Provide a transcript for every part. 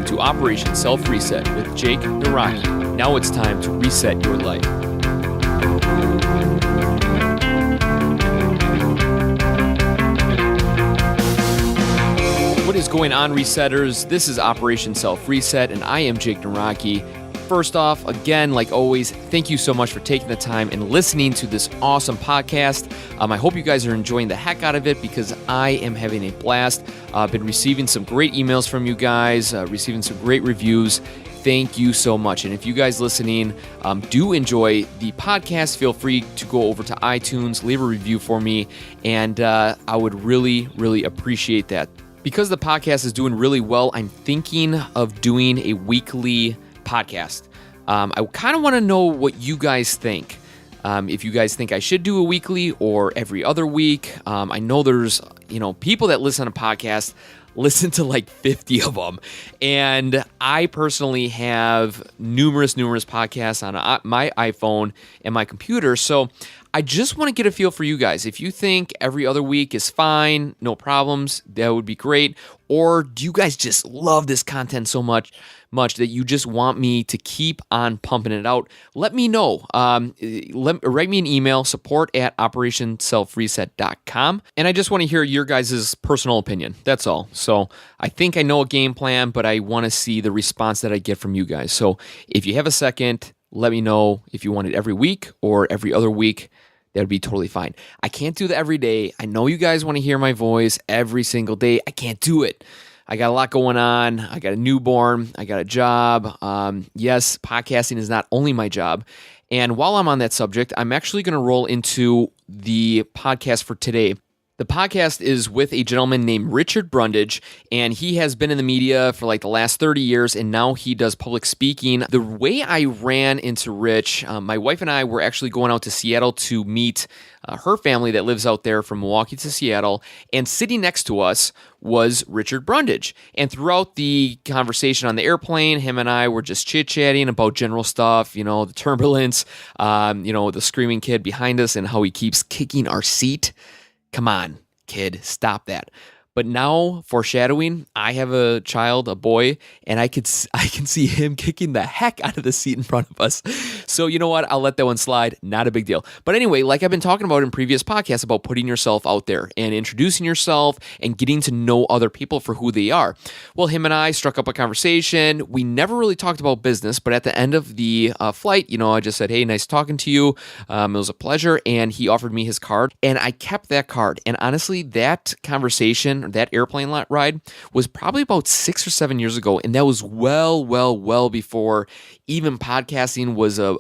to Operation Self-Reset with Jake Naraki. Now it's time to reset your life. What is going on, Resetters? This is Operation Self-Reset, and I am Jake Naraki. First off, again, like always, thank you so much for taking the time and listening to this awesome podcast. I hope you guys are enjoying the heck out of it because I am having a blast. I've been receiving some great emails from you guys, receiving some great reviews. Thank you so much. And if you guys listening do enjoy the podcast, feel free to go over to iTunes, leave a review for me, and I would really, really appreciate that. Because the podcast is doing really well, I'm thinking of doing a weekly podcast. I kind of want to know what you guys think. If you guys think I should do a weekly or every other week. I know there's, people that listen to podcasts listen to like 50 of them. And I personally have numerous podcasts on my iPhone and my computer. So I just want to get a feel for you guys. If you think every other week is fine, no problems, that would be great. Or do you guys just love this content so much that you just want me to keep on pumping it out? Let me know. Write me an email, support@operationselfreset.com. And I just want to hear your guys' personal opinion. That's all. So I think I know a game plan, but I want to see the response that I get from you guys. So if you have a second, let me know if you want it every week or every other week. That would be totally fine. I can't do that every day. I know you guys want to hear my voice every single day. I can't do it. I got a lot going on. I got a newborn. I got a job. Yes, podcasting is not only my job. And while I'm on that subject, I'm actually going to roll into the podcast for today. The podcast is with a gentleman named Richard Brundage, and he has been in the media for like the last 30 years, and now he does public speaking. The way I ran into Rich, my wife and I were actually going out to Seattle to meet her family that lives out there from Milwaukee to Seattle, and sitting next to us was Richard Brundage. And throughout the conversation on the airplane, him and I were just chit-chatting about general stuff, the turbulence, the screaming kid behind us and how he keeps kicking our seat. Come on, kid, stop that. But now, foreshadowing, I have a child, a boy, and I can see him kicking the heck out of the seat in front of us. So you know what? I'll let that one slide. Not a big deal. But anyway, like I've been talking about in previous podcasts about putting yourself out there and introducing yourself and getting to know other people for who they are. Well, him and I struck up a conversation. We never really talked about business, but at the end of the flight, I just said, hey, nice talking to you. It was a pleasure. And he offered me his card, and I kept that card. And honestly, that conversation, that airplane ride was probably about 6 or 7 years ago, and that was well before even podcasting was a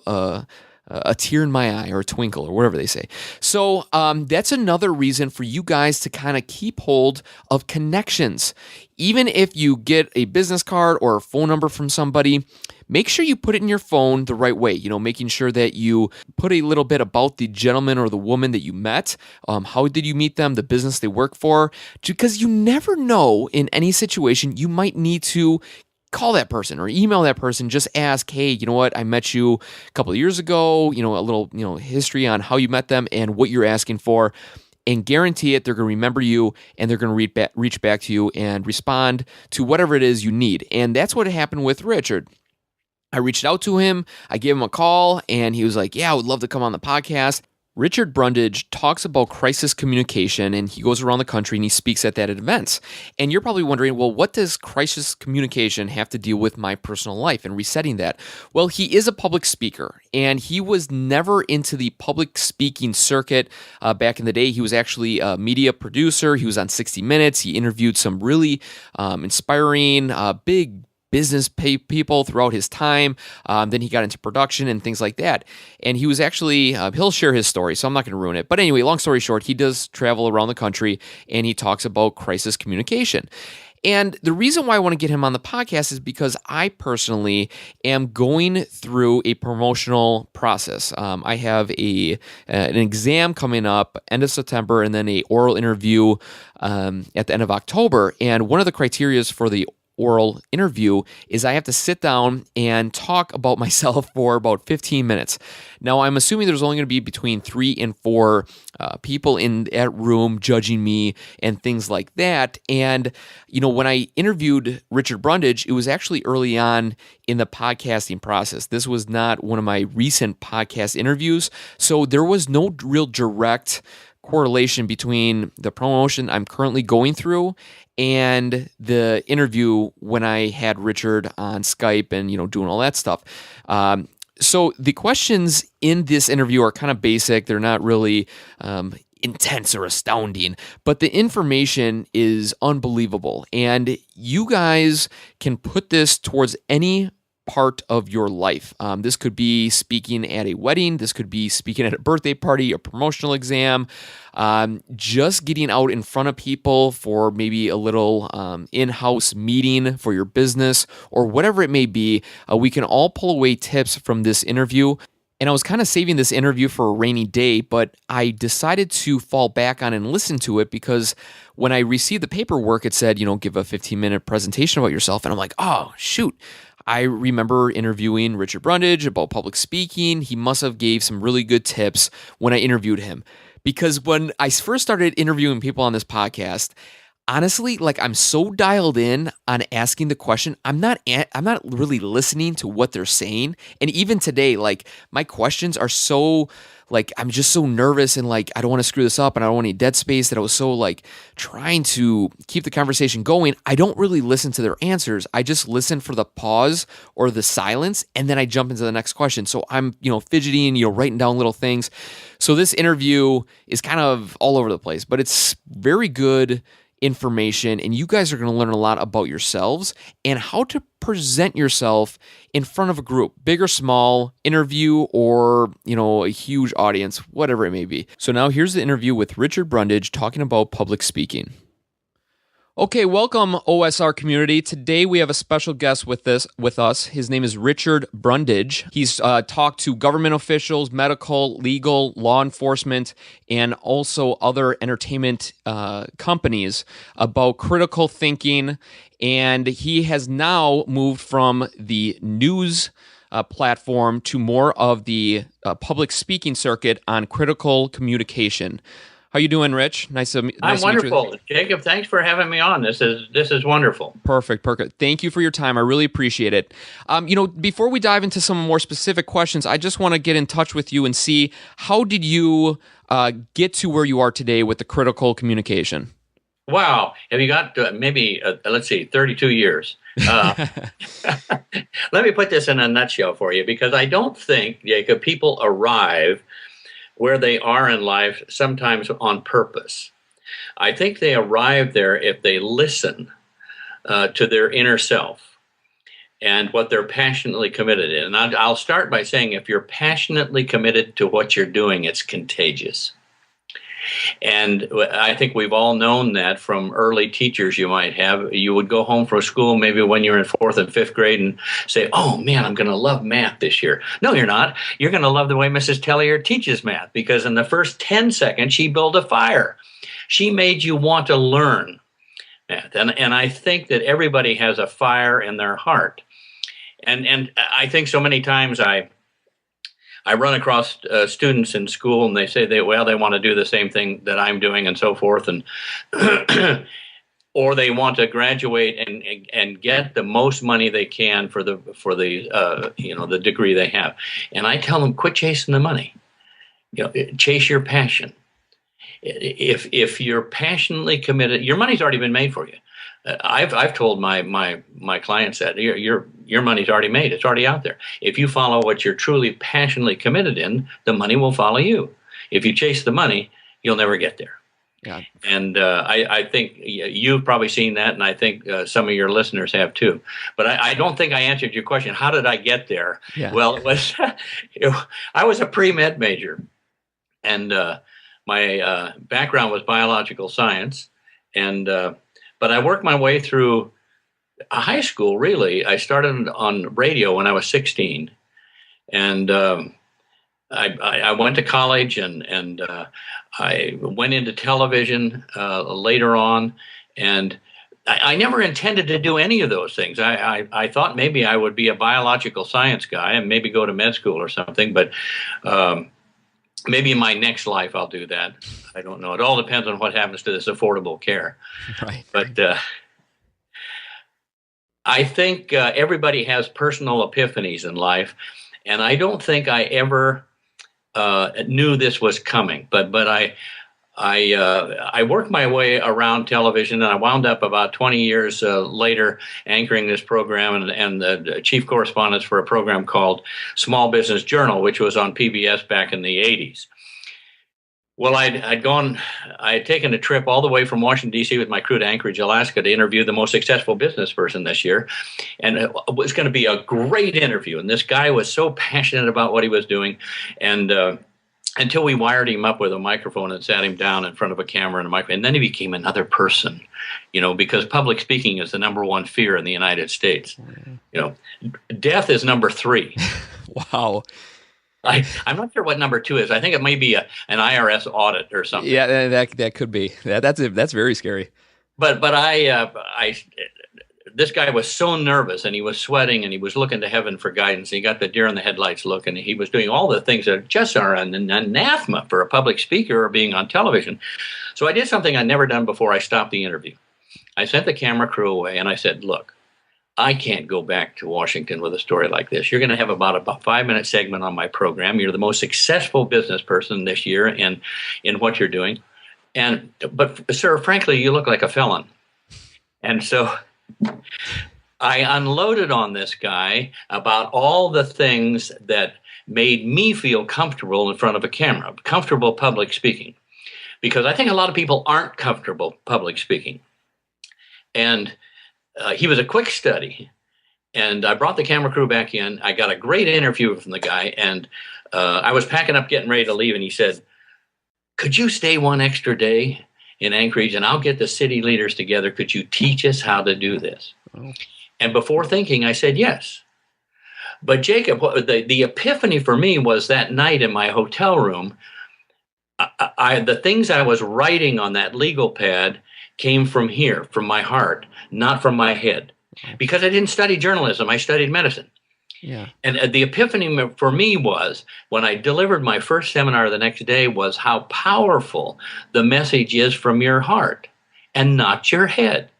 tear in my eye or a twinkle or whatever they say. So that's another reason for you guys to kind of keep hold of connections. Even if you get a business card or a phone number from somebody, make sure you put it in your phone the right way, making sure that you put a little bit about the gentleman or the woman that you met. How did you meet them? The business they work for? Because you never know, in any situation, you might need to call that person or email that person. Just ask, hey, you know what? I met you a couple of years ago, a little, history on how you met them and what you're asking for. And guarantee it, they're going to remember you, and they're going to reach back to you and respond to whatever it is you need. And that's what happened with Richard. I reached out to him, I gave him a call, and he was like, yeah, I would love to come on the podcast. Richard Brundage talks about crisis communication, and he goes around the country and he speaks at that events. And you're probably wondering, well, what does crisis communication have to deal with my personal life and resetting that? Well, he is a public speaker, and he was never into the public speaking circuit back in the day. He was actually a media producer. He was on 60 Minutes. He interviewed some really inspiring, big business people throughout his time. Then he got into production and things like that. And he was actually, he'll share his story, so I'm not going to ruin it. But anyway, long story short, he does travel around the country and he talks about crisis communication. And the reason why I want to get him on the podcast is because I personally am going through a promotional process. I have an exam coming up end of September and then an oral interview at the end of October. And one of the criteria for the oral interview is I have to sit down and talk about myself for about 15 minutes. Now, I'm assuming there's only going to be between 3 and 4 people in that room judging me and things like that. And, when I interviewed Richard Brundage, it was actually early on in the podcasting process. This was not one of my recent podcast interviews. So there was no real direct correlation between the promotion I'm currently going through and the interview when I had Richard on Skype and, doing all that stuff. So the questions in this interview are kind of basic. They're not really intense or astounding, but the information is unbelievable. And you guys can put this towards any part of your life. This could be speaking at a wedding. This could be speaking at a birthday party, a promotional exam, just getting out in front of people for maybe a little in-house meeting for your business or whatever it may be. We can all pull away tips from this interview. And I was kind of saving this interview for a rainy day, but I decided to fall back on and listen to it because when I received the paperwork, it said, give a 15-minute presentation about yourself. And I'm like, oh, shoot. I remember interviewing Richard Brundage about public speaking. He must have gave some really good tips when I interviewed him. Because when I first started interviewing people on this podcast, honestly, I'm so dialed in on asking the question, I'm not really listening to what they're saying. And even today, my questions are so I'm just so nervous and I don't want to screw this up and I don't want any dead space that I was so trying to keep the conversation going. I don't really listen to their answers. I just listen for the pause or the silence and then I jump into the next question. So I'm, fidgeting, writing down little things. So this interview is kind of all over the place, but it's very good information, and you guys are going to learn a lot about yourselves and how to present yourself in front of a group, big or small, interview or, a huge audience, whatever it may be. So now here's the interview with Richard Brundage talking about public speaking. Okay, welcome OSR community. Today we have a special guest with us. His name is Richard Brundage. He's talked to government officials, medical, legal, law enforcement, and also other entertainment companies about critical thinking. And he has now moved from the news platform to more of the public speaking circuit on critical communication. How you doing, Rich? Nice to meet you. I'm wonderful, Jacob. Thanks for having me on. This is wonderful. Perfect. Thank you for your time. I really appreciate it. Before we dive into some more specific questions, I just want to get in touch with you and see how did you get to where you are today with the critical communication? Wow. Have you got maybe, let's see, 32 years? Let me put this in a nutshell for you, because I don't think, Jacob, people arrive where they are in life sometimes on purpose. I think they arrive there if they listen to their inner self and what they're passionately committed in. And I'll start by saying, if you're passionately committed to what you're doing, it's contagious. And I think we've all known that from early teachers you might have. You would go home from school maybe when you were in 4th and 5th grade and say, oh man, I'm going to love math this year. No, you're not. You're going to love the way Mrs. Tellier teaches math, because in the first 10 seconds, she built a fire. She made you want to learn math. And I think that everybody has a fire in their heart. And I think so many times I run across students in school, and they say they want to do the same thing that I'm doing and so forth, and or they want to graduate and get the most money they can for the the degree they have. And I tell them, quit chasing the money. Chase your passion. If you're passionately committed, your money's already been made for you. I've told my clients that your money's already made. It's already out there. If you follow what you're truly passionately committed in, the money will follow you. If you chase the money, you'll never get there. Yeah. And I think you've probably seen that, and I think some of your listeners have too. But I don't think I answered your question. How did I get there? Yeah. Well, it was I was a pre-med major, and my background was biological science, and but I worked my way through high school, really. I started on radio when I was 16. And I went to college, and I went into television later on. And I never intended to do any of those things. I thought maybe I would be a biological science guy and maybe go to med school or something, but maybe in my next life I'll do that. I don't know. It all depends on what happens to this Affordable Care. Right. But I think everybody has personal epiphanies in life, and I don't think I ever knew this was coming. But I worked my way around television, and I wound up about 20 years later anchoring this program and the chief correspondent for a program called Small Business Journal, which was on PBS back in the 80s. Well, I had taken a trip all the way from Washington, D.C. with my crew to Anchorage, Alaska to interview the most successful business person this year. And it was going to be a great interview. And this guy was so passionate about what he was doing. And until we wired him up with a microphone and sat him down in front of a camera and a microphone. And then he became another person, because public speaking is the number one fear in the United States. Death is number 3. Wow. I'm not sure what number 2 is. I think it may be an IRS audit or something. Yeah, that could be. That's very scary. But this guy was so nervous, and he was sweating, and he was looking to heaven for guidance. He got the deer in the headlights look, and he was doing all the things that just are an anathema for a public speaker or being on television. So I did something I'd never done before. I stopped the interview. I sent the camera crew away, and I said, look, I can't go back to Washington with a story like this. You're going to have about a 5-minute segment on my program. You're the most successful business person this year in what you're doing. But sir, frankly, you look like a felon. And so I unloaded on this guy about all the things that made me feel comfortable in front of a camera, comfortable public speaking, because I think a lot of people aren't comfortable public speaking. And he was a quick study, and I brought the camera crew back in. I got a great interview from the guy, and I was packing up, getting ready to leave, and he said, could you stay one extra day in Anchorage, and I'll get the city leaders together. Could you teach us how to do this? Oh. And before thinking, I said yes. But Jacob, the epiphany for me was that night in my hotel room. The things I was writing on that legal pad came from here, from my heart, not from my head. Because I didn't study journalism, I studied medicine. Yeah. And the epiphany for me was when I delivered my first seminar the next day was how powerful the message is from your heart and not your head.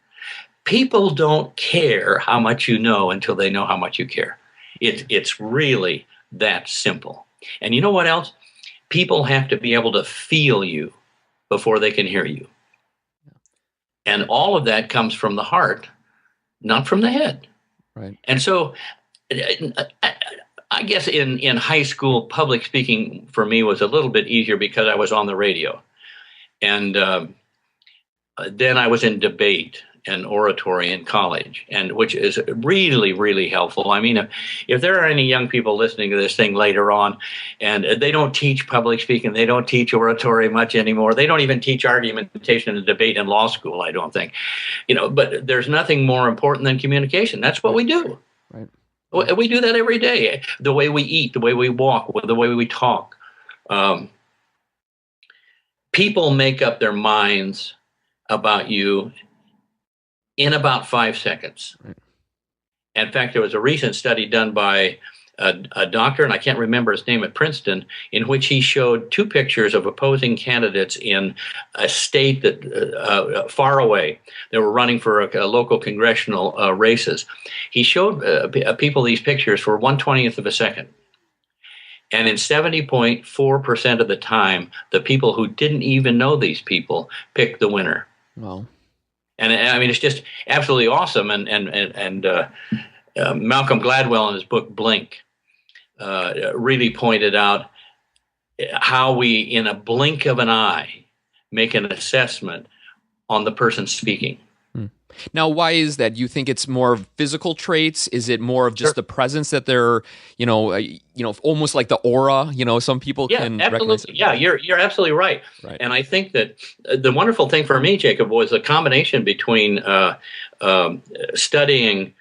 People don't care how much you know until they know how much you care. It's really that simple. And you know what else? People have to be able to feel you before they can hear you. And all of that comes from the heart, not from the head. Right. And so I guess in high school, public speaking for me was a little bit easier because I was on the radio. And then I was in debate and oratory in college, and which is really, really helpful. I mean, if there are any young people listening to this thing later on, and they don't teach public speaking, they don't teach oratory much anymore. They don't even teach argumentation and debate in law school, I don't think. But there's nothing more important than communication. That's what we do. Right. We do that every day. The way we eat, the way we walk, the way we talk. People make up their minds about you in about 5 seconds. Right. In fact, there was a recent study done by a doctor, and I can't remember his name, at Princeton, in which he showed 2 pictures of opposing candidates in a state that far away. They were running for a local congressional races. He showed people these pictures for 1/20th of a second. And in 70.4% of the time, the people who didn't even know these people picked the winner. Wow. And I mean, it's just absolutely awesome. And Malcolm Gladwell in his book Blink really pointed out how we, in a blink of an eye, make an assessment on the person speaking. Now, why is that? You think it's more of physical traits? Is it more of just the presence that they're, almost like the aura? Some people can recognize. Yeah, you're absolutely right. And I think that the wonderful thing for me, Jacob, was a combination between studying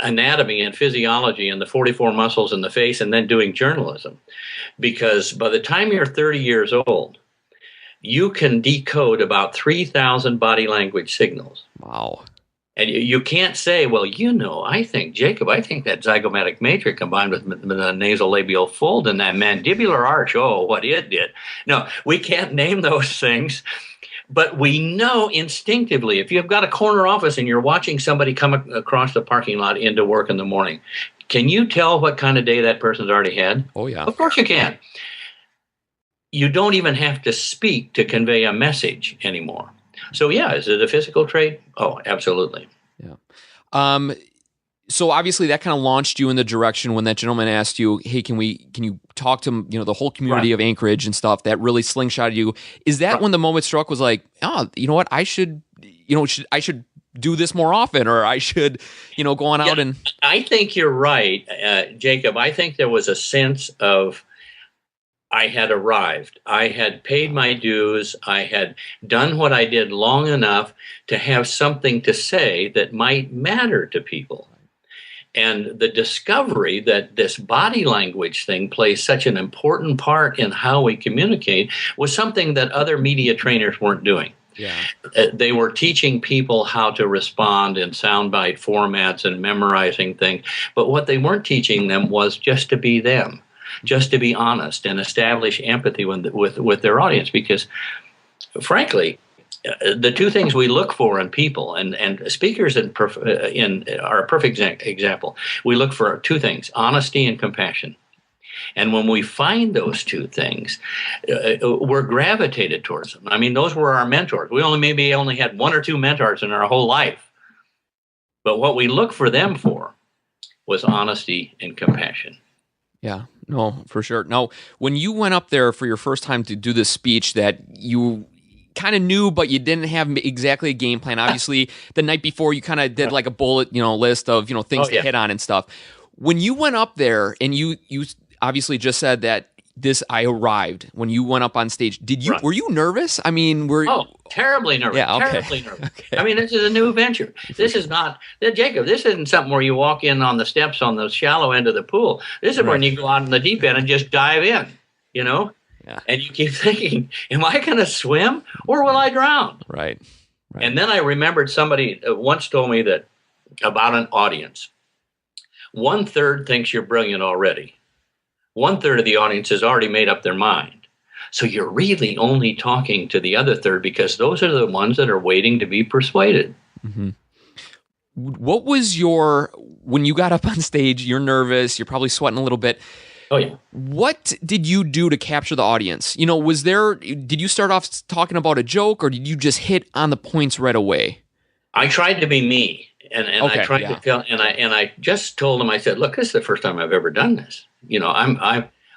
anatomy and physiology and the 44 muscles in the face and then doing journalism. Because by the time you're 30 years old, you can decode about 3,000 body language signals. Wow. And you can't say, well, I think, Jacob, I think that zygomatic matrix combined with the nasolabial fold and that mandibular arch, oh, what it did. No, we can't name those things, but we know instinctively if you've got a corner office and you're watching somebody come across the parking lot into work in the morning, can you tell what kind of day that person's already had? Oh, yeah. Of course you can. You don't even have to speak to convey a message anymore. So, yeah, is it a physical trait? Oh, absolutely. Yeah. So obviously that kind of launched you in the direction when that gentleman asked you, hey, can you talk to, the whole community of Anchorage and stuff, that really slingshotted you. Is that when the moment struck was like, oh, you know what? I should do this more often, or I should, go on out and. I think you're right, Jacob. I think there was a sense of, I had arrived. I had paid my dues. I had done what I did long enough to have something to say that might matter to people. And the discovery that this body language thing plays such an important part in how we communicate was something that other media trainers weren't doing. Yeah. They were teaching people how to respond in soundbite formats and memorizing things. But what they weren't teaching them was just to be them. Just to be honest and establish empathy with their audience, because frankly, the two things we look for in people, and speakers are a perfect example. We look for two things: honesty and compassion. And when we find those two things, we're gravitated towards them. I mean, those were our mentors. We only had one or two mentors in our whole life, but what we look for them for was honesty and compassion. Yeah, no, for sure. Now, when you went up there for your first time to do this speech that you kind of knew, but you didn't have exactly a game plan. Obviously, the night before, you kind of did like a bullet, list of, things to hit on and stuff. When you went up there and you obviously just said that I arrived when you went up on stage, were you nervous? I mean, terribly nervous. Yeah, okay. Terribly nervous. Okay. I mean, this is a new venture. This is not, Jacob, this isn't something where you walk in on the steps on the shallow end of the pool. This is when you go out in the deep end and just dive in, Yeah. And you keep thinking, am I going to swim or will I drown? Right. And then I remembered somebody once told me that about an audience, 1/3 thinks you're brilliant already. 1/3 of the audience has already made up their mind. So you're really only talking to the other third because those are the ones that are waiting to be persuaded. Mm-hmm. What was when you got up on stage, you're nervous, you're probably sweating a little bit. Oh, yeah. What did you do to capture the audience? Did you start off talking about a joke, or did you just hit on the points right away? I tried to be me. And I tried to tell, and I just told him, I said, look, this is the first time I've ever done this.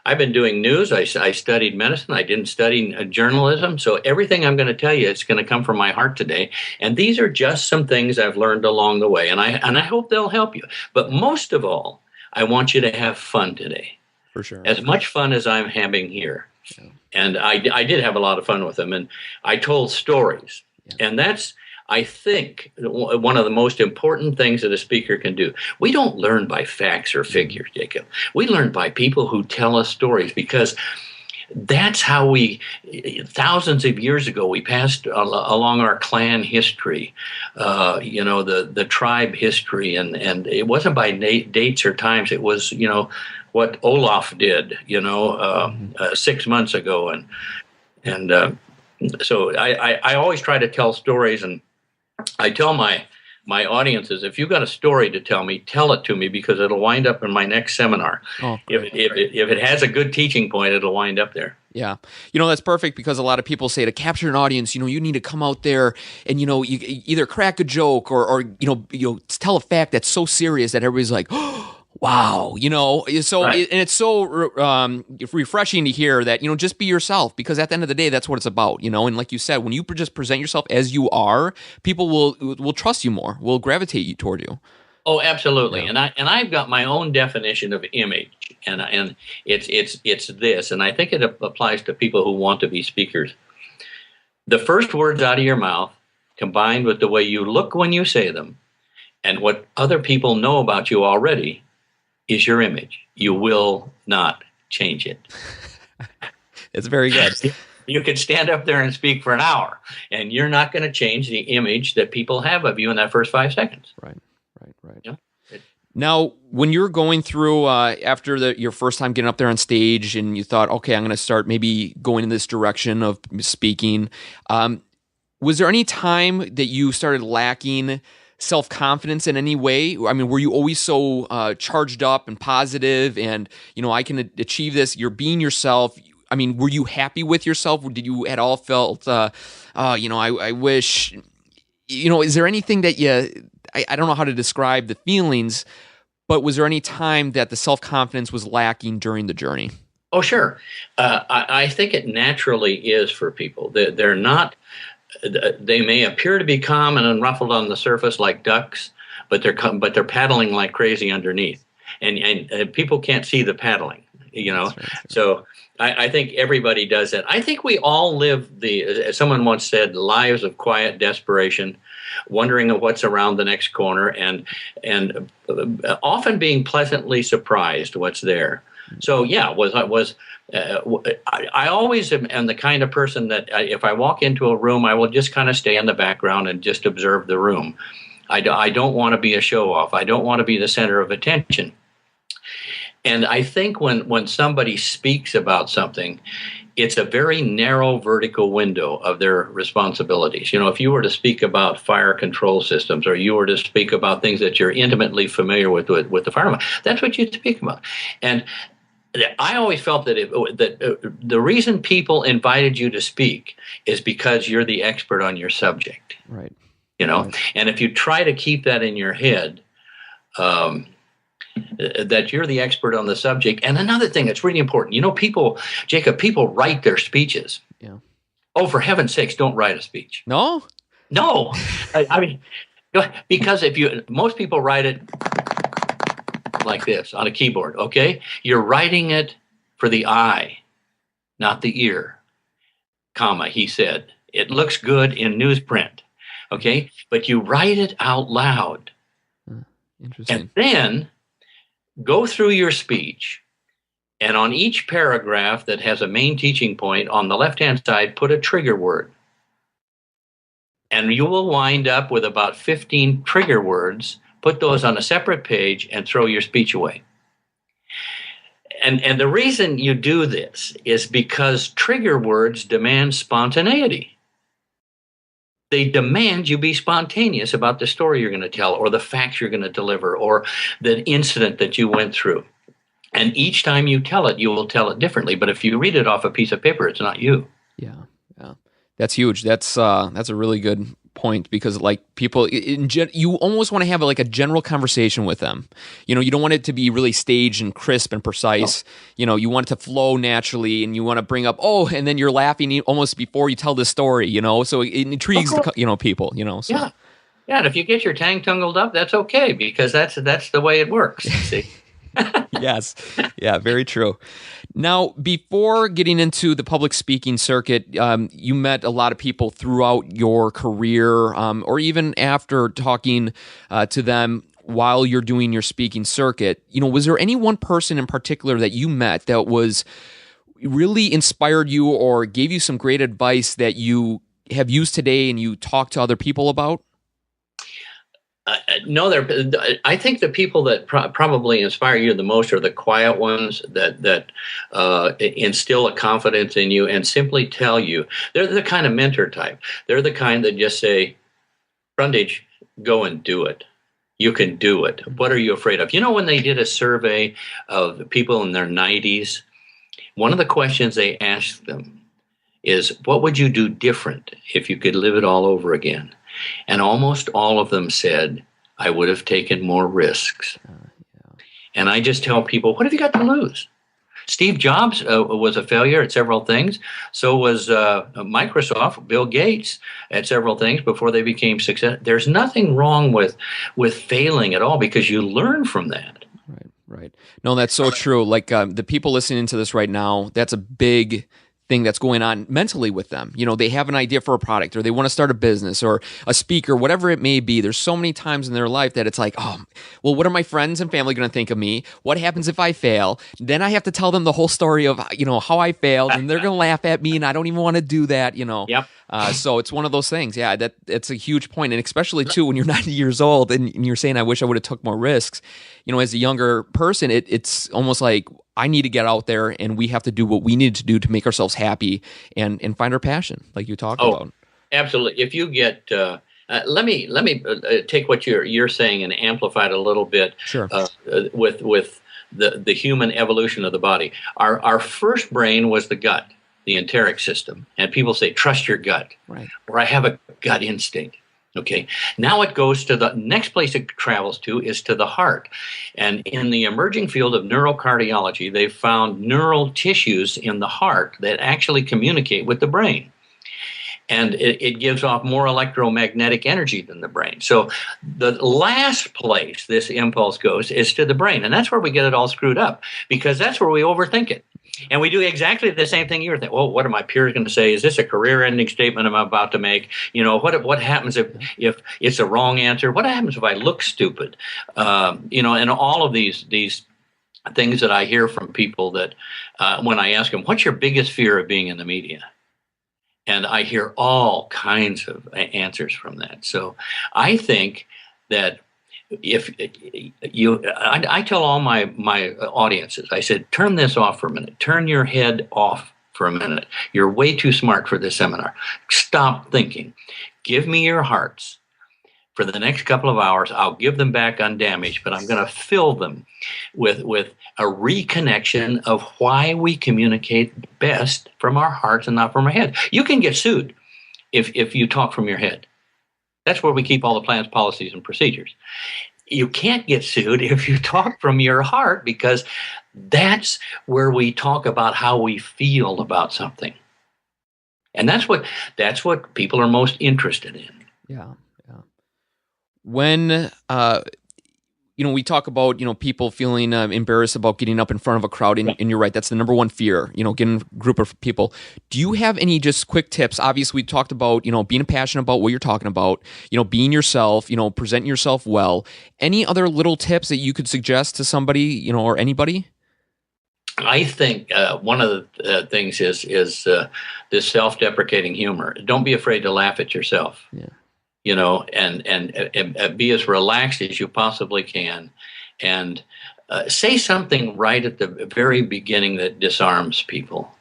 I've been doing news. I studied medicine. I didn't study journalism. So everything I'm going to tell you, it's going to come from my heart today. And these are just some things I've learned along the way. And I hope they'll help you. But most of all, I want you to have fun today. For sure. As much fun as I'm having here. Yeah. And I did have a lot of fun with them. And I told stories. Yeah. And that's, I think, one of the most important things that a speaker can do. We don't learn by facts or figures, Jacob. We learn by people who tell us stories, because that's how thousands of years ago, we passed along our clan history, the tribe history. And it wasn't by dates or times. It was, what Olaf did, 6 months ago. So I always try to tell stories, and I tell my audiences, if you've got a story to tell me, tell it to me, because it'll wind up in my next seminar. Oh, if it has a good teaching point, it'll wind up there. Yeah. That's perfect, because a lot of people say to capture an audience, you need to come out there and, you either crack a joke or tell a fact that's so serious that everybody's like, oh, wow, so right. And it's so refreshing to hear that, just be yourself, because at the end of the day, that's what it's about, and like you said, when you just present yourself as you are, people will trust you more, will gravitate toward you. Oh, absolutely. Yeah. And I've got my own definition of image, and it's this, and I think it applies to people who want to be speakers. The first words out of your mouth, combined with the way you look when you say them, and what other people know about you already, is your image. You will not change it. It's very good. You could stand up there and speak for an hour, and you're not going to change the image that people have of you in that first 5 seconds. Right, right, right. Yeah. Now, when you're going through after your first time getting up there on stage, and you thought, okay, I'm going to start maybe going in this direction of speaking, was there any time that you started lacking self-confidence in any way? I mean, were you always so charged up and positive, and I can achieve this? You're being yourself. I mean, were you happy with yourself? Or did you at all felt, I wish, is there anything that I don't know how to describe the feelings, but was there any time that the self-confidence was lacking during the journey? Oh, sure. I think it naturally is for people. They're not. They may appear to be calm and unruffled on the surface like ducks, but they're paddling like crazy underneath, and people can't see the paddling. That's right. So I think everybody does that. I think we all live as someone once said, lives of quiet desperation, wondering what's around the next corner, and often being pleasantly surprised what's there. So yeah, I always am the kind of person that if I walk into a room, I will just kind of stay in the background and just observe the room. I don't want to be a show off. I don't want to be the center of attention. And I think when somebody speaks about something, it's a very narrow vertical window of their responsibilities. If you were to speak about fire control systems, or you were to speak about things that you're intimately familiar with the fireman, that's what you'd speak about. And I always felt that the reason people invited you to speak is because you're the expert on your subject. Right. Right. And if you try to keep that in your head, that you're the expert on the subject. And another thing that's really important, people write their speeches. Yeah. Oh, for heaven's sakes, don't write a speech. No? No. I mean, because most people write it like this on a keyboard, okay? You're writing it for the eye, not the ear, comma, he said. It looks good in newsprint, okay? But you write it out loud. Interesting. And then go through your speech, and on each paragraph that has a main teaching point, on the left-hand side, put a trigger word. And you will wind up with about 15 trigger words. Put those on a separate page and throw your speech away. And the reason you do this is because trigger words demand spontaneity. They demand you be spontaneous about the story you're going to tell, or the facts you're going to deliver, or the incident that you went through. And each time you tell it, you will tell it differently. But if you read it off a piece of paper, it's not you. Yeah. That's huge. That's a really good point, because people, you almost want to have a general conversation with them. You don't want it to be really staged and crisp and precise. No. You want it to flow naturally, and you want to bring up, and then you're laughing almost before you tell the story. So it intrigues people. So. Yeah. And if you get your tang tangled up, that's okay, because that's the way it works. See. Yes. Yeah, very true. Now, before getting into the public speaking circuit, you met a lot of people throughout your career, or even after talking to them while you're doing your speaking circuit. Was there any one person in particular that you met that was really inspired you, or gave you some great advice that you have used today and you talk to other people about? No, I think the people that probably inspire you the most are the quiet ones that instill a confidence in you and simply tell you. They're the kind of mentor type. They're the kind that just say, Brundage, go and do it. You can do it. What are you afraid of? When they did a survey of people in their 90s, one of the questions they asked them is, what would you do different if you could live it all over again? And almost all of them said, I would have taken more risks. Yeah. And I just tell people, what have you got to lose? Steve Jobs was a failure at several things. So was Microsoft, Bill Gates, at several things before they became successful. There's nothing wrong with failing at all, because you learn from that. Right. No, that's so true. The people listening to this right now, that's a big thing that's going on mentally with them. They have an idea for a product, or they want to start a business or a speaker, whatever it may be. There's so many times in their life that it's like, oh, well, what are my friends and family going to think of me? What happens if I fail? Then I have to tell them the whole story of, how I failed, and they're going to laugh at me, and I don't even want to do that, Yep. So it's one of those things. Yeah, that's a huge point. And especially too, when you're 90 years old and you're saying, I wish I would have took more risks, as a younger person, it's almost like, I need to get out there, and we have to do what we need to do to make ourselves happy and find our passion, like you talked about. Absolutely. If you get, let me take what you're saying and amplify it a little bit. Sure. With the human evolution of the body. Our first brain was the gut, the enteric system, and people say trust your gut, right? Or I have a gut instinct. Okay. Now it goes to the next place it travels to is to the heart. And in the emerging field of neurocardiology, they've found neural tissues in the heart that actually communicate with the brain. And it gives off more electromagnetic energy than the brain. So the last place this impulse goes is to the brain. And that's where we get it all screwed up, because that's where we overthink it. And we do exactly the same thing you're thinking. Well, what are my peers going to say? Is this a career-ending statement I'm about to make? What happens if it's a wrong answer? What happens if I look stupid? And all of these things that I hear from people that when I ask them, what's your biggest fear of being in the media? And I hear all kinds of answers from that. So I think that I tell all my audiences, I said, turn this off for a minute. Turn your head off for a minute. You're way too smart for this seminar. Stop thinking. Give me your hearts. For the next couple of hours, I'll give them back undamaged, but I'm going to fill them with a reconnection of why we communicate best from our hearts and not from our head. You can get sued if you talk from your head. That's where we keep all the plans, policies, and procedures. You can't get sued if you talk from your heart, because that's where we talk about how we feel about something. And that's what people are most interested in. Yeah. When we talk about people feeling embarrassed about getting up in front of a crowd, and you're right, that's the number one fear. Getting a group of people. Do you have any just quick tips? Obviously, we talked about being passionate about what you're talking about. Being yourself. Presenting yourself well. Any other little tips that you could suggest to somebody, or anybody? I think one of the things is this self-deprecating humor. Don't be afraid to laugh at yourself. Yeah. And be as relaxed as you possibly can, and say something right at the very beginning that disarms people.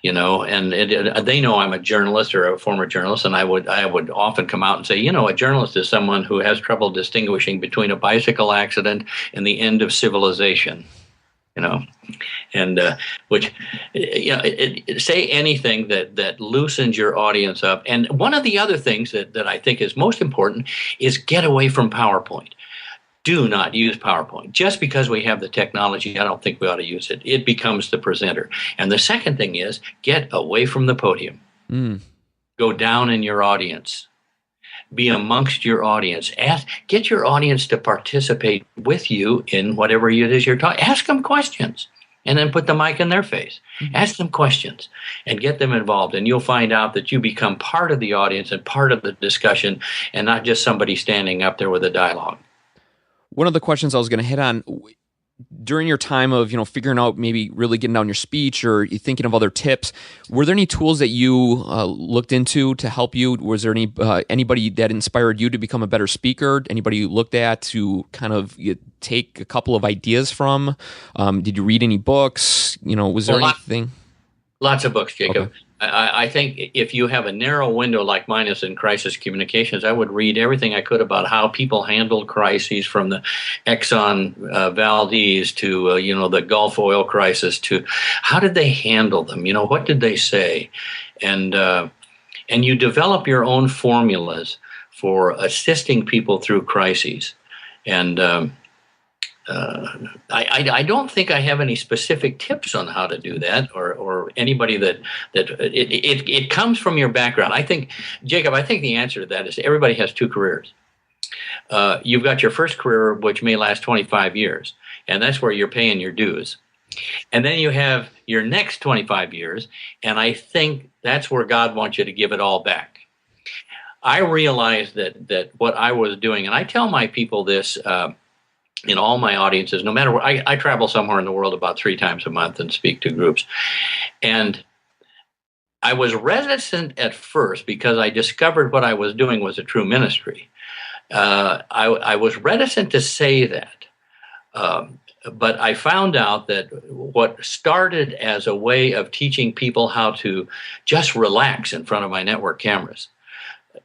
And they know I'm a journalist or a former journalist, and I would often come out and say, a journalist is someone who has trouble distinguishing between a bicycle accident and the end of civilization. And which, say anything that loosens your audience up. And one of the other things that I think is most important is get away from PowerPoint. Do not use PowerPoint. Just because we have the technology, I don't think we ought to use it. It becomes the presenter. And the second thing is get away from the podium. Go down in your audience. Be amongst your audience. Get your audience to participate with you in whatever it is you're talking. Ask them questions, and then put the mic in their face. Ask them questions and get them involved, and you'll find out that you become part of the audience and part of the discussion, and not just somebody standing up there with a dialogue. One of the questions I was going to hit on during your time of figuring out, maybe really getting down your speech, or you thinking of other tips, were there any tools that you looked into to help you? Was there anybody that inspired you to become a better speaker? Anybody you looked at to kind of take a couple of ideas from? Did you read any books? Was there anything? Lots of books, Jacob. Okay. I think if you have a narrow window like mine is in crisis communications, I would read everything I could about how people handled crises, from the Exxon Valdez to the Gulf oil crisis, to how did they handle them? What did they say? And you develop your own formulas for assisting people through crises. And I don't think I have any specific tips on how to do that, or anybody that it comes from your background. I think, Jacob, the answer to that is everybody has two careers. You've got your first career, which may last 25 years, and that's where you're paying your dues. And then you have your next 25 years, and I think that's where God wants you to give it all back. I realized that what I was doing, and I tell my people this in all my audiences, no matter where I travel somewhere in the world about 3 times a month and speak to groups. And I was reticent at first because I discovered what I was doing was a true ministry. I was reticent to say that. But I found out that what started as a way of teaching people how to just relax in front of my network cameras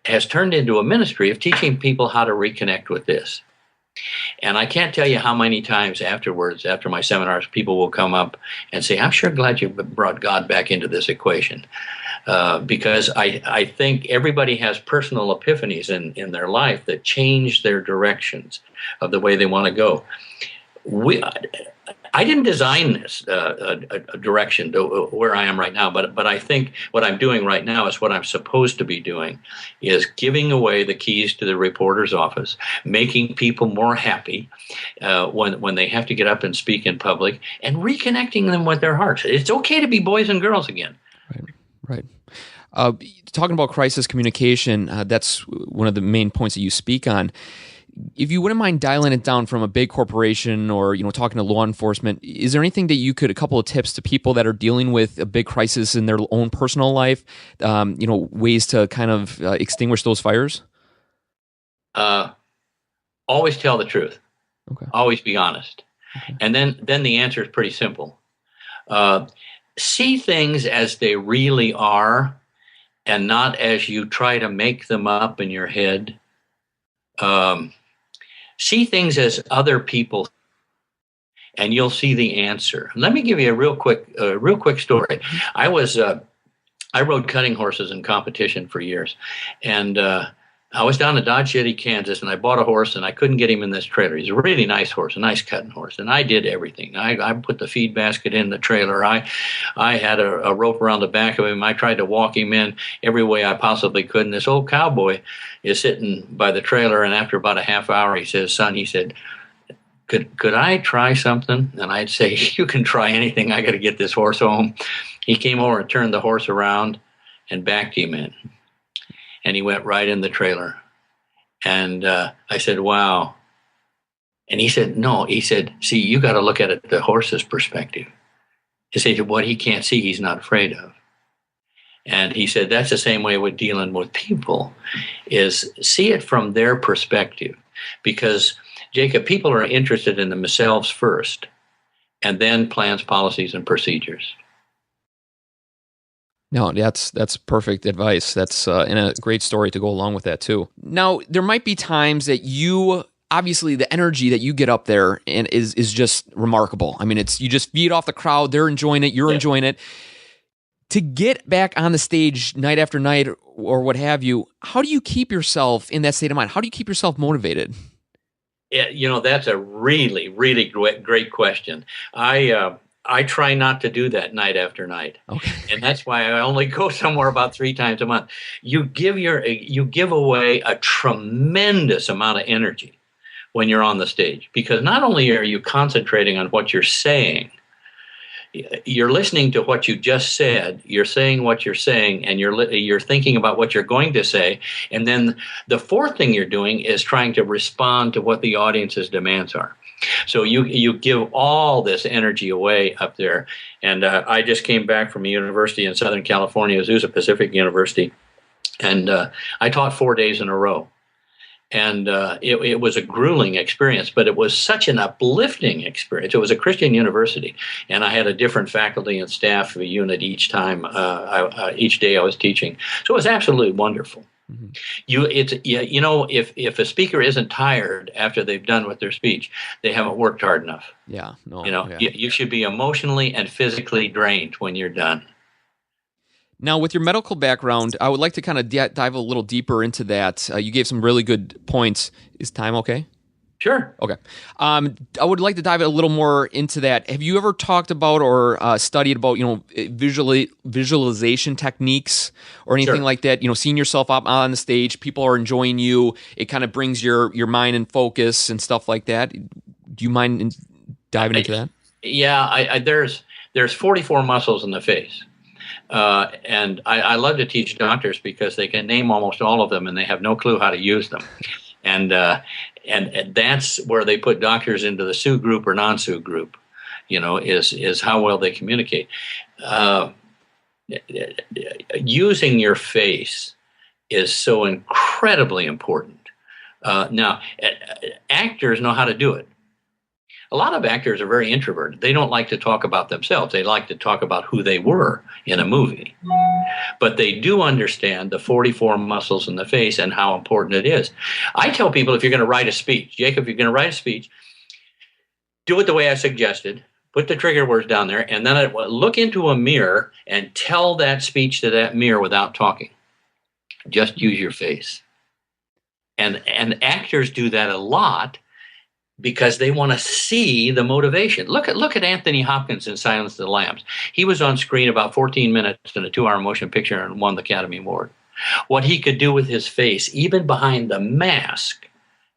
has turned into a ministry of teaching people how to reconnect with this. And I can't tell you how many times afterwards, after my seminars, people will come up and say, I'm sure glad you brought God back into this equation. Because I think everybody has personal epiphanies in their life that change their directions of the way they want to go. I didn't design this a direction to where I am right now, but I think what I'm doing right now is what I'm supposed to be doing, is giving away the keys to the reporter's office, making people more happy when they have to get up and speak in public, and reconnecting them with their hearts. It's okay to be boys and girls again. Right. Talking about crisis communication, that's one of the main points that you speak on. If you wouldn't mind dialing it down from a big corporation or, talking to law enforcement, is there anything that you could, a couple of tips to people that are dealing with a big crisis in their own personal life, ways to kind of extinguish those fires? Always tell the truth. Okay. Always be honest. Okay. And then the answer is pretty simple. See things as they really are and not as you try to make them up in your head. See things as other people, and you'll see the answer. Let me give you a real quick story. I rode cutting horses in competition for years, and I was down in Dodge City, Kansas, and I bought a horse, and I couldn't get him in this trailer. He's a really nice horse, a nice cutting horse, and I did everything. I put the feed basket in the trailer. I had a rope around the back of him. I tried to walk him in every way I possibly could, and this old cowboy is sitting by the trailer, and after about a half hour, he says, son, he said, could I try something? And I'd say, you can try anything. I got to get this horse home. He came over and turned the horse around and backed him in. And he went right in the trailer. And I said, wow. And he said, no. He said, see, you got to look at it the horse's perspective. He said, what he can't see, he's not afraid of. And he said, that's the same way with dealing with people, is see it from their perspective. Because, Jacob, people are interested in themselves first, and then plans, policies, and procedures. No, that's perfect advice. That's and a great story to go along with that too. Now, there might be times that obviously the energy that you get up there and is just remarkable. I mean, you just feed off the crowd. They're enjoying it. You're enjoying it. To get back on the stage night after night or what have you, how do you keep yourself in that state of mind? How do you keep yourself motivated? Yeah, that's a really, really great question. I try not to do that night after night. Okay. And that's why I only go somewhere about 3 times a month. You give away a tremendous amount of energy when you're on the stage, because not only are you concentrating on what you're saying, you're listening to what you just said, you're saying what you're saying, and you're thinking about what you're going to say. And then the fourth thing you're doing is trying to respond to what the audience's demands are. So you give all this energy away up there. And I just came back from a university in Southern California, Azusa Pacific University, and I taught 4 days in a row. And it was a grueling experience, but it was such an uplifting experience. It was a Christian university, and I had a different faculty and staff unit each time, each day I was teaching. So it was absolutely wonderful. Mm-hmm. If a speaker isn't tired after they've done with their speech, they haven't worked hard enough. Yeah, no. You should be emotionally and physically drained when you're done. Now, with your medical background, I would like to kind of dive a little deeper into that. You gave some really good points. Is time okay? Sure. Okay. I would like to dive a little more into that. Have you ever talked about or studied about, visualization techniques or anything like that? Seeing yourself up on the stage, people are enjoying you. It kind of brings your mind in focus and stuff like that. Do you mind diving into that? Yeah, there's 44 muscles in the face. And I love to teach doctors because they can name almost all of them and they have no clue how to use them. And that's where they put doctors into the sue group or non-sue group, is how well they communicate. Uh, Using your face is so incredibly important. Now, actors know how to do it. A lot of actors are very introverted. They don't like to talk about themselves. They like to talk about who they were in a movie. But they do understand the 44 muscles in the face and how important it is. I tell people, if you're going to write a speech, Jacob, if you're going to write a speech, do it the way I suggested. Put the trigger words down there, and then look into a mirror and tell that speech to that mirror without talking. Just use your face. And actors do that a lot because they want to see the motivation. Look at Anthony Hopkins in Silence of the Lambs. He was on screen about 14 minutes in a 2-hour motion picture and won the Academy Award. What he could do with his face, even behind the mask,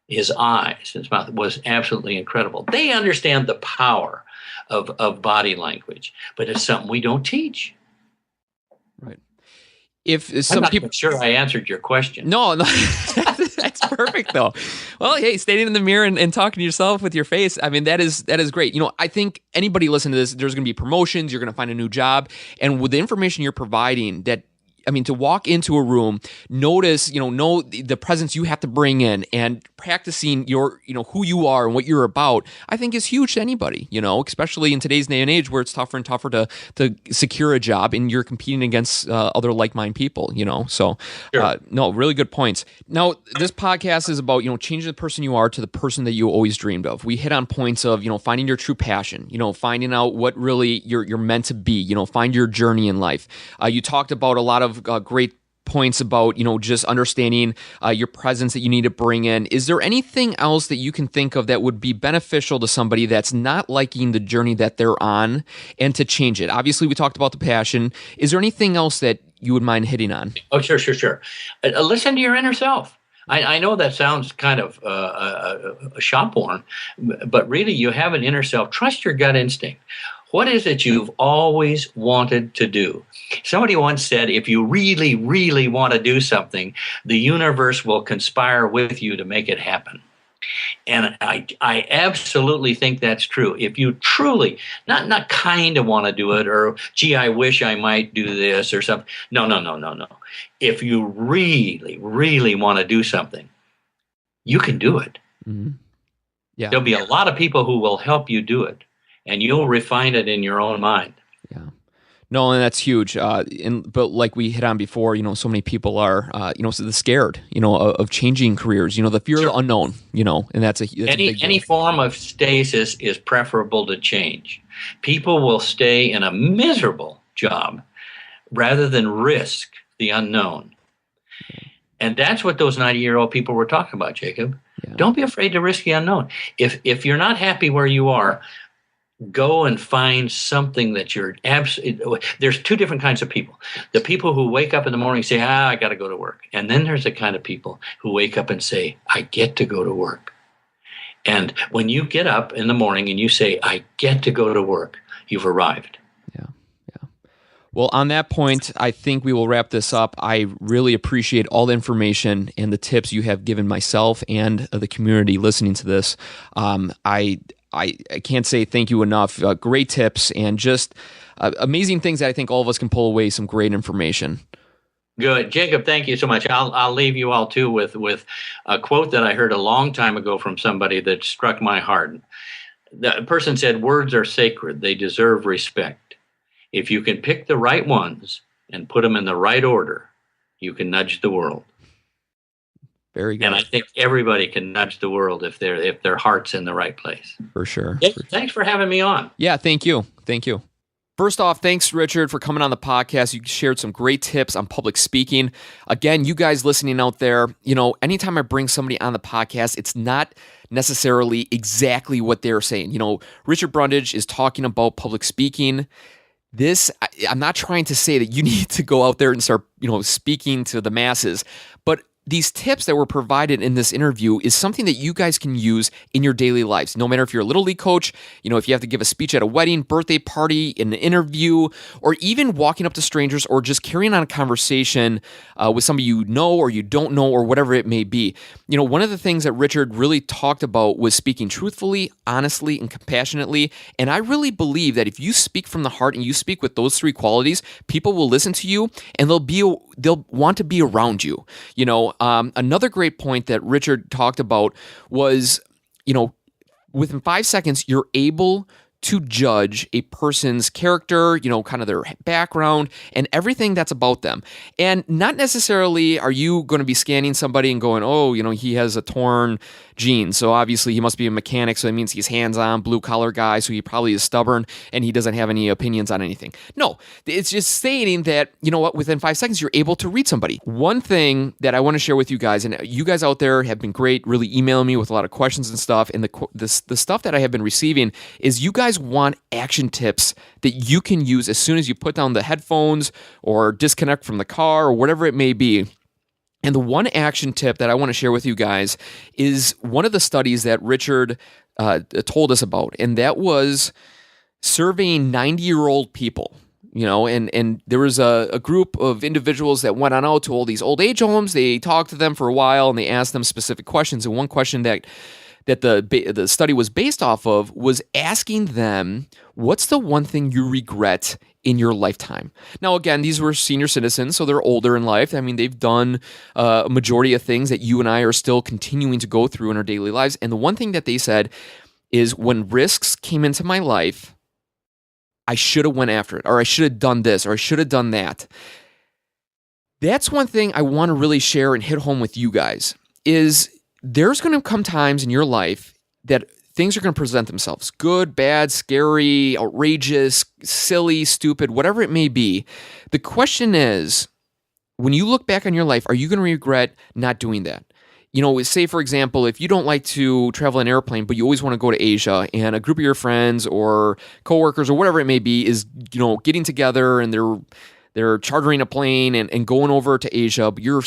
his eyes, his mouth, was absolutely incredible. They understand the power of body language, but it's something we don't teach. Right. If some I'm not people, sure I answered your question. no, that's perfect though. Well, hey, standing in the mirror and talking to yourself with your face, I mean, that is great. I think anybody listening to this, there's going to be promotions, you're going to find a new job, and with the information you're providing, to walk into a room, notice, know the presence you have to bring in, and practicing your, who you are and what you're about, I think is huge to anybody, especially in today's day and age where it's tougher and tougher to secure a job and you're competing against other like-minded people, So, Sure. no, really good points. Now, this podcast is about, changing the person you are to the person that you always dreamed of. We hit on points of, finding your true passion, finding out what really you're meant to be, find your journey in life. You talked about a lot of great points about just understanding your presence that you need to bring in. Is there anything else that you can think of that would be beneficial to somebody that's not liking the journey that they're on, and to change it? Obviously, we talked about the passion. Is there anything else that you would mind hitting on? Oh, sure. Listen to your inner self. I know that sounds kind of a shop worn, but really you have an inner self. Trust your gut instinct. What is it you've always wanted to do? Somebody once said, if you really, really want to do something, the universe will conspire with you to make it happen. And I absolutely think that's true. If you truly, not kind of want to do it, or, gee, I wish I might do this or something. No. If you really, really want to do something, you can do it. Mm-hmm. Yeah. There'll be a lot of people who will help you do it, and you'll refine it in your own mind. Yeah. No, and that's huge. But like we hit on before, so many people are, so scared, of changing careers. The fear of the unknown. And that's a big any form of stasis is preferable to change. People will stay in a miserable job rather than risk the unknown. And that's what those 90-year-old people were talking about, Jacob. Yeah. Don't be afraid to risk the unknown. If you're not happy where you are, go and find something that you're absolutely. There's two different kinds of people. The people who wake up in the morning and say, I got to go to work. And then there's the kind of people who wake up and say, I get to go to work. And when you get up in the morning and you say, I get to go to work, you've arrived. Yeah. Well, on that point, I think we will wrap this up. I really appreciate all the information and the tips you have given myself and the community listening to this. I can't say thank you enough. Great tips and just amazing things that I think all of us can pull away some great information. Good. Jacob, thank you so much. I'll leave you all too with a quote that I heard a long time ago from somebody that struck my heart. The person said, words are sacred. They deserve respect. If you can pick the right ones and put them in the right order, you can nudge the world. Very good. And I think everybody can nudge the world if their heart's in the right place. For sure. Yeah, thanks for having me on. Yeah, thank you. First off, thanks, Richard, for coming on the podcast. You shared some great tips on public speaking. Again, you guys listening out there, anytime I bring somebody on the podcast, it's not necessarily exactly what they're saying. Richard Brundage is talking about public speaking. I'm not trying to say that you need to go out there and start, speaking to the masses, but these tips that were provided in this interview is something that you guys can use in your daily lives. No matter if you're a little league coach, if you have to give a speech at a wedding, birthday party, in an interview, or even walking up to strangers or just carrying on a conversation with somebody you know or you don't know or whatever it may be. One of the things that Richard really talked about was speaking truthfully, honestly, and compassionately. And I really believe that if you speak from the heart and you speak with those three qualities, people will listen to you and they'll want to be around you. Another great point that Richard talked about was, within 5 seconds, you're able to judge a person's character, kind of their background and everything that's about them. And not necessarily are you going to be scanning somebody and going, oh, he has a torn gene, so obviously he must be a mechanic, so that means he's hands-on, blue-collar guy, so he probably is stubborn and he doesn't have any opinions on anything. No, it's just stating that, within 5 seconds, you're able to read somebody. One thing that I want to share with you guys, and you guys out there have been great, really emailing me with a lot of questions and stuff, and the stuff that I have been receiving is you guys want action tips that you can use as soon as you put down the headphones or disconnect from the car or whatever it may be. And the one action tip that I want to share with you guys is one of the studies that Richard told us about, and that was surveying 90-year-old people. And there was a group of individuals that went on out to all these old age homes. They talked to them for a while, and they asked them specific questions. And one question that the study was based off of was asking them, what's the one thing you regret in your lifetime? Now, again, these were senior citizens, so they're older in life. I mean, they've done a majority of things that you and I are still continuing to go through in our daily lives. And the one thing that they said is, when risks came into my life, I should have went after it, or I should have done this, or I should have done that. That's one thing I want to really share and hit home with you guys, is there's going to come times in your life that things are going to present themselves. Good, bad, scary, outrageous, silly, stupid, whatever it may be. The question is, when you look back on your life, are you going to regret not doing that? Say, for example, if you don't like to travel in an airplane, but you always want to go to Asia, and a group of your friends or coworkers or whatever it may be is, getting together and they're chartering a plane and going over to Asia, but you're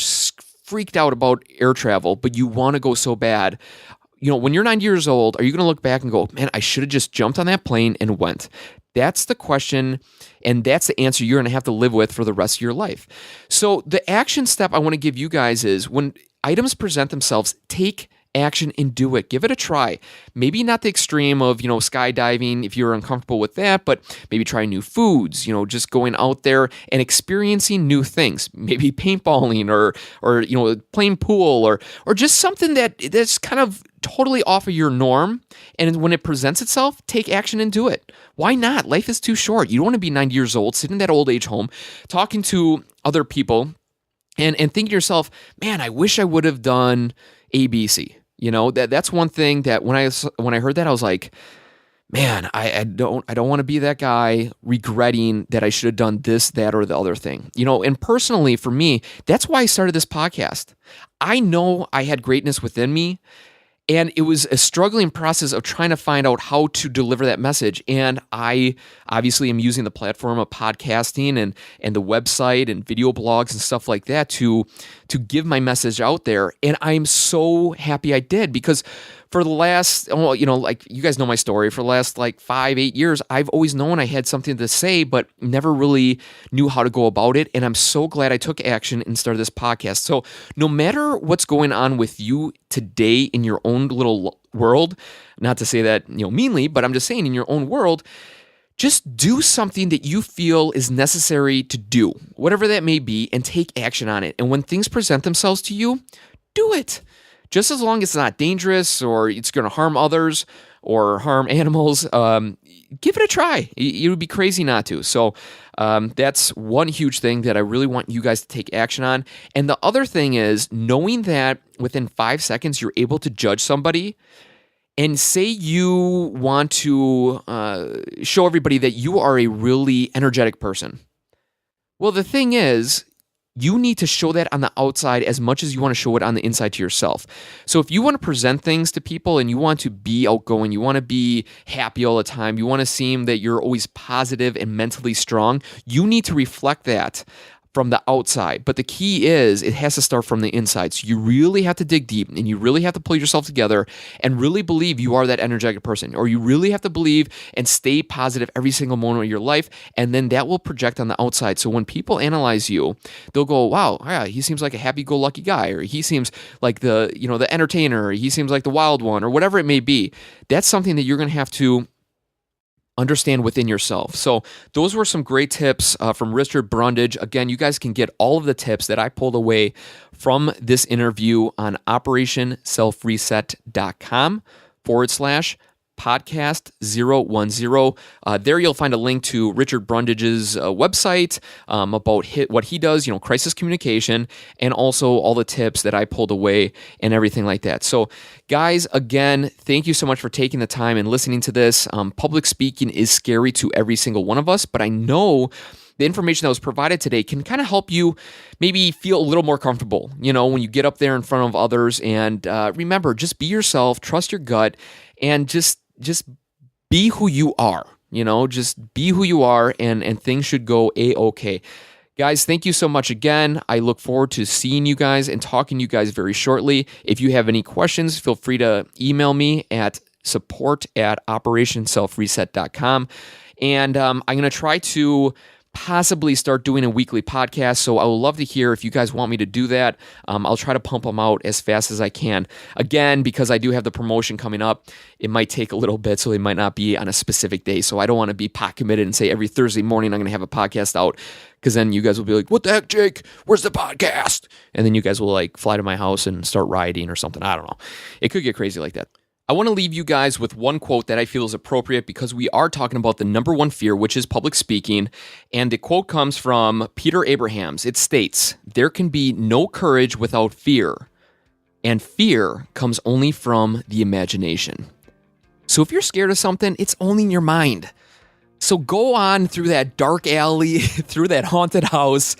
freaked out about air travel, but you want to go so bad. When you're 90 years old, are you going to look back and go, man, I should have just jumped on that plane and went? That's the question, and that's the answer you're going to have to live with for the rest of your life. So the action step I want to give you guys is, when items present themselves, take action and do it. Give it a try. Maybe not the extreme of, skydiving if you're uncomfortable with that, but maybe try new foods, just going out there and experiencing new things. Maybe paintballing or playing pool or just something that's kind of totally off of your norm. And when it presents itself, take action and do it. Why not? Life is too short. You don't want to be 90 years old, sitting in that old age home, talking to other people and thinking to yourself, man, I wish I would have done ABC. That's one thing that when I heard that, I was like, man, I don't want to be that guy regretting that I should have done this, that, or the other thing. And personally for me, that's why I started this podcast. I know I had greatness within me, and it was a struggling process of trying to find out how to deliver that message. And I obviously am using the platform of podcasting and the website and video blogs and stuff like that to give my message out there. And I'm so happy I did, because for the last, like you guys know my story, for the last 5-8 years, I've always known I had something to say, but never really knew how to go about it. And I'm so glad I took action and started this podcast. So no matter what's going on with you today in your own little world, not to say that, meanly, but I'm just saying in your own world, just do something that you feel is necessary to do, whatever that may be, and take action on it. And when things present themselves to you, do it. Just as long as it's not dangerous or it's going to harm others or harm animals, give it a try. You would be crazy not to. So that's one huge thing that I really want you guys to take action on. And the other thing is knowing that within 5 seconds, you're able to judge somebody. And say you want to show everybody that you are a really energetic person. Well, the thing is, you need to show that on the outside as much as you want to show it on the inside to yourself. So if you want to present things to people and you want to be outgoing, you want to be happy all the time, you want to seem that you're always positive and mentally strong, you need to reflect that from the outside. But the key is it has to start from the inside. So you really have to dig deep and you really have to pull yourself together and really believe you are that energetic person, or you really have to believe and stay positive every single moment of your life. And then that will project on the outside. So when people analyze you, they'll go, wow, yeah, he seems like a happy-go-lucky guy, or he seems like the entertainer, or he seems like the wild one, or whatever it may be. That's something that you're going to have to understand within yourself. So those were some great tips from Richard Brundage. Again, you guys can get all of the tips that I pulled away from this interview on operationselfreset.com/podcast 010. There you'll find a link to Richard Brundage's website about what he does, crisis communication, and also all the tips that I pulled away and everything like that. So guys, again, thank you so much for taking the time and listening to this. Public speaking is scary to every single one of us, but I know the information that was provided today can kind of help you maybe feel a little more comfortable, when you get up there in front of others. And remember, just be yourself, trust your gut, and just be who you are, just be who you are, and things should go A-okay. Guys, thank you so much again. I look forward to seeing you guys and talking to you guys very shortly. If you have any questions, feel free to email me at support@operationselfreset.com. And I'm going to try to possibly start doing a weekly podcast. So I would love to hear if you guys want me to do that. I'll try to pump them out as fast as I can. Again, because I do have the promotion coming up, it might take a little bit, so they might not be on a specific day. So I don't want to be pot committed and say every Thursday morning I'm going to have a podcast out, because then you guys will be like, what the heck, Jake? Where's the podcast? And then you guys will fly to my house and start rioting or something. I don't know. It could get crazy like that. I want to leave you guys with one quote that I feel is appropriate, because we are talking about the number one fear, which is public speaking. And the quote comes from Peter Abrahams. It states, "There can be no courage without fear, and fear comes only from the imagination." So if you're scared of something, it's only in your mind. So go on through that dark alley, through that haunted house,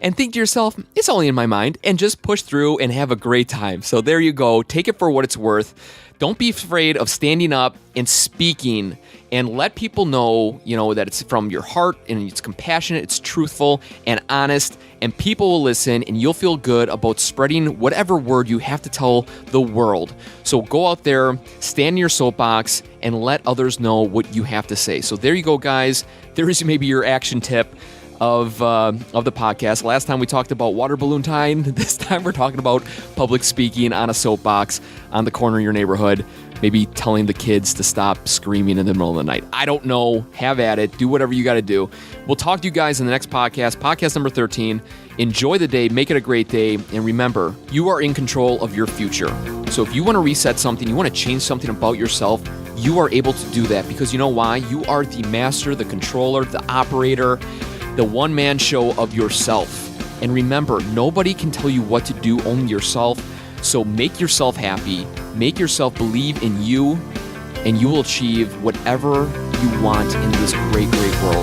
and think to yourself, it's only in my mind, and just push through and have a great time. So there you go. Take it for what it's worth. Don't be afraid of standing up and speaking, and let people know, that it's from your heart and it's compassionate, it's truthful and honest, and people will listen, and you'll feel good about spreading whatever word you have to tell the world. So go out there, stand in your soapbox, and let others know what you have to say. So there you go, guys. There is maybe your action tip of the podcast. Last time we talked about water balloon tying. This time we're talking about public speaking on a soapbox on the corner of your neighborhood. Maybe telling the kids to stop screaming in the middle of the night. I don't know. Have at it. Do whatever you got to do. We'll talk to you guys in the next podcast number 13. Enjoy the day. Make it a great day. And remember, you are in control of your future. So if you want to reset something, you want to change something about yourself, you are able to do that, because you know why? You are the master, the controller, the operator, the one-man show of yourself. And remember, nobody can tell you what to do, only yourself. So make yourself happy, make yourself believe in you, and you will achieve whatever you want in this great, great world.